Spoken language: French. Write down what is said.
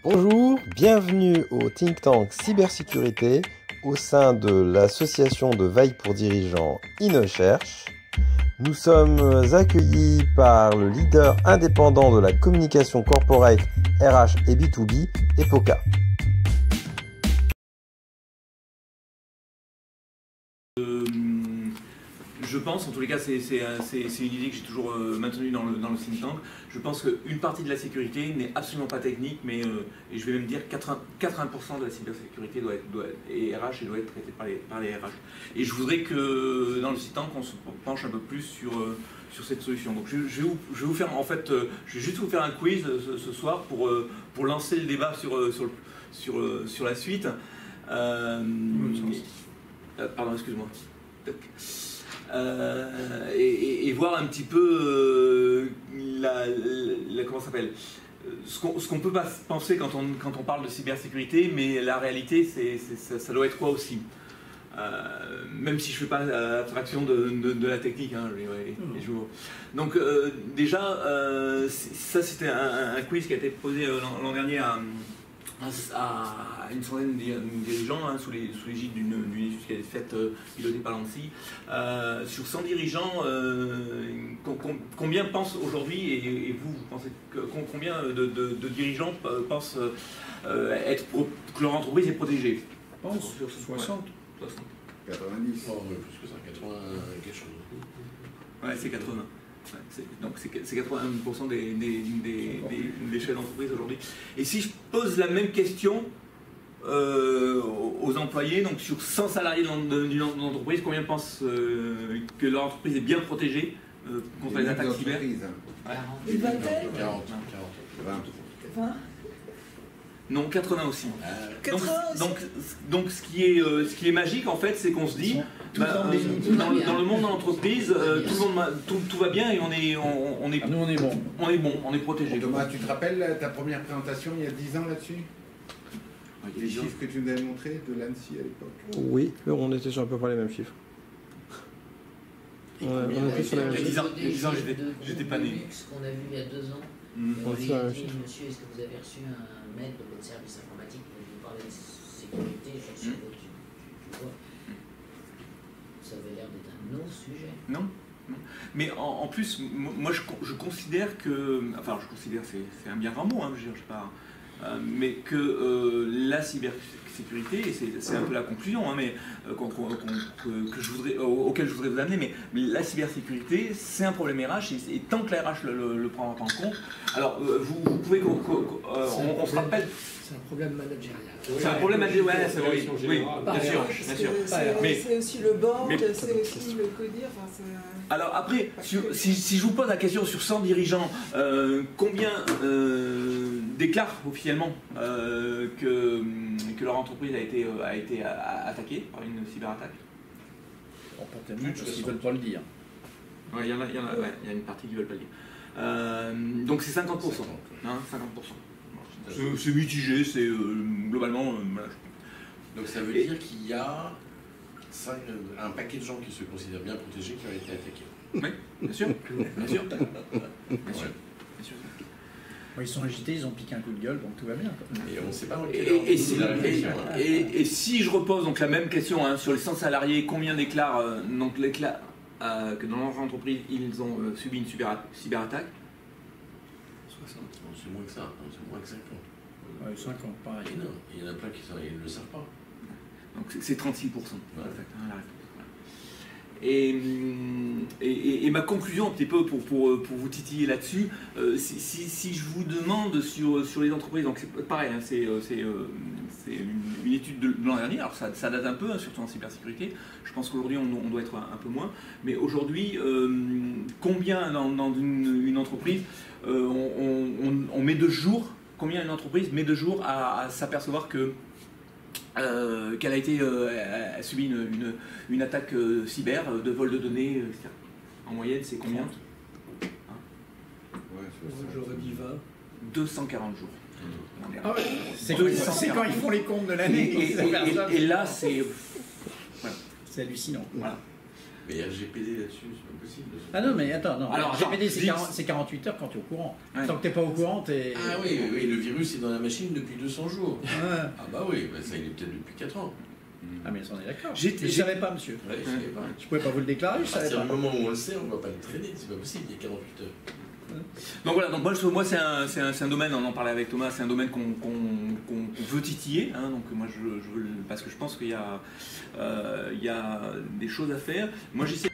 Bonjour, bienvenue au think tank cybersécurité au sein de l'association de veille pour dirigeants InnoCherche. Nous sommes accueillis par le leader indépendant de la communication corporate RH et B2B, Epoca. Je pense, en tous les cas, c'est une idée que j'ai toujours maintenue dans le think tank. Je pense qu'une partie de la sécurité n'est absolument pas technique, mais et je vais même dire 80% de la cybersécurité et RH doit être traitée par les RH. Et je voudrais que dans le think tank, on se penche un peu plus sur cette solution. Donc je vais vous faire, en fait, je vais juste vous faire un quiz ce soir pour lancer le débat sur la suite. Pardon, excuse-moi. Et voir un petit peu comment ça s'appelle, ce qu'on peut pas penser quand on parle de cybersécurité, mais la réalité ça doit être quoi aussi, même si je fais pas abstraction de la technique, hein, donc déjà ça c'était un quiz qui a été posé l'an dernier à une centaine de dirigeants, hein, sous l'égide d'une étude qui a été faite, pilotée par l'ANSSI. Sur 100 dirigeants, combien pensent aujourd'hui, et vous pensez combien de dirigeants pensent que leur entreprise est protégée? Je pense sur 60. 90. Oh, plus que ça, 80 quelque chose. Ouais, c'est 80. Donc c'est 80% des chefs d'entreprise aujourd'hui. Et si je pose la même question aux employés, donc sur 100 salariés d'une entreprise, combien pensent que leur entreprise est bien protégée contre les attaques cyber? Une vingtaine? 40. 20? Non, 80 aussi. 80 aussi. Donc ce qui est magique en fait, c'est qu'on se dit, dans le monde de l'entreprise, tout va bien et on est bon. On est protégé. Thomas, tu te rappelles ta première présentation il y a 10 ans là-dessus? Les chiffres que tu nous avais montrés de l'ANSSI à l'époque? Oui, on était sur à peu près les mêmes chiffres. On était sur les mêmes chiffres. Il y a 10 ans, j'étais pas né. Ce qu'on a vu il y a 2 ans, On on était lui sur la a même dit, chose. monsieur, est-ce que vous avez reçu un mail de votre service informatique pour vous parler de sécurité? J'ai reçu votre, tu vois. Ça avait l'air d'être un non-sujet. Non. Mais en plus, moi je considère que, enfin je considère, c'est un bien grand mot, hein, je sais pas, mais que la cybersécurité, et c'est un peu la conclusion, hein, mais auquel je voudrais vous amener, mais la cybersécurité, c'est un problème RH, et tant que la RH le prendra pas en compte, alors vous pouvez, on se rappelle. C'est un problème managérial. C'est un problème managérial, oui, bien sûr. C'est aussi le board, c'est aussi le codir. Alors après, si je vous pose la question sur 100 dirigeants, combien déclarent officiellement que leur entreprise a été attaquée par une cyberattaque? Pas tellement, parce qu'ils ne veulent pas le dire. Ouais, il y a une partie qui ne veulent pas le dire. Donc c'est 50%. Hein, 50%. C'est mitigé, c'est globalement... voilà. Donc ça veut dire qu'il y a un paquet de gens qui se considèrent bien protégés qui ont été attaqués. Oui, bien sûr. Bien sûr. Ils sont agités, ils ont piqué un coup de gueule, donc tout va bien. Et on ne sait pas dans quelle heure. Et si je repose donc la même question, hein, sur les 100 salariés, combien déclarent que dans leur entreprise ils ont subi une cyberattaque? 60. C'est moins que ça, c'est moins que 50. Ouais, 50, pareil. Et non, il y en a plein qui ne le savent pas. Donc c'est 36%. Ouais. La réponse. Et ma conclusion un petit peu pour vous titiller là-dessus, si je vous demande sur les entreprises, donc c'est pareil, hein, c'est une étude de l'an dernier, alors ça date un peu, hein, surtout en cybersécurité, je pense qu'aujourd'hui on doit être un peu moins, mais aujourd'hui, combien dans une entreprise on met 2 jours, combien une entreprise met 2 jours à s'apercevoir qu'elle a subi une attaque cyber, de vol de données, etc. En moyenne, c'est combien? J'aurais dit 20. 240 jours. Ah ouais. C'est quand ils font les comptes de l'année. Et là, c'est... Voilà. C'est hallucinant. Voilà. Mais RGPD là-dessus, c'est pas possible. Ah non, mais attends, non. Alors, RGPD, attends, c'est 48 heures quand tu es au courant. Ouais. Tant que t'es pas au courant, t'es. Ah oui, le virus est dans la machine depuis 200 jours. Ouais. Ah bah oui, ça il est peut-être depuis 4 ans. Ah, mais on est d'accord. J'ai- Je savais pas, monsieur. Ouais, je savais pas. Je pouvais pas vous le déclarer, je À savais partir pas. du moment où on le sait, on ne va pas le traîner, c'est pas possible, il y a 48 heures. Donc voilà, donc moi c'est un domaine, on en parlait avec Thomas, c'est un domaine qu'on veut titiller, hein, parce que je pense qu'il y a des choses à faire. Moi j'essaie